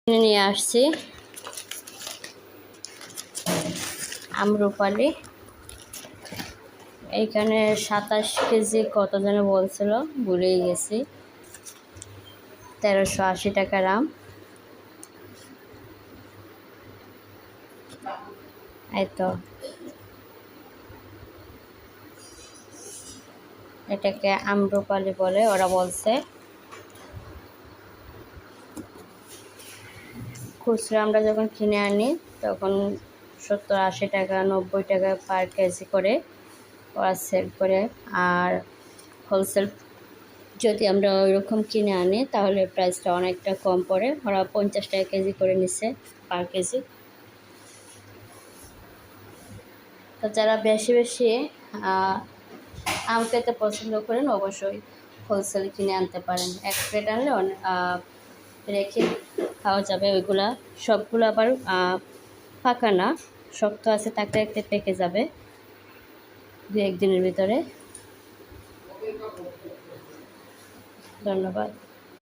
নিয়ে আসছি আম্রপালি। এইখানে 27 কেজি কত যেন বলছিল, ভুলেই গেছি। 1380 টাকার আম। এই তো এটাকে আম্রপালি বলে, ওরা বলছে। খুচরা আমরা যখন কিনে আনি তখন 70-80 টাকা 90 টাকা পার কেজি করে ওরা সেল করে। আর হোলসেল যদি আমরা ওইরকম কিনে আনি তাহলে প্রাইসটা অনেকটা কম পড়ে। ওরা 50 টাকা কেজি করে নিচ্ছে পার কেজি। তো যারা বেশি বেশি আম খেতে পছন্দ করেন অবশ্যই হোলসেল কিনে আনতে পারেন। এক প্লেট আনলে রেখে খাওয়া যাবে। ওইগুলা সবগুলো আবার পাকা না, শক্ত আছে, থাকতে থাকতে পেকে যাবে 2-1 দিনের ভিতরে। ধন্যবাদ।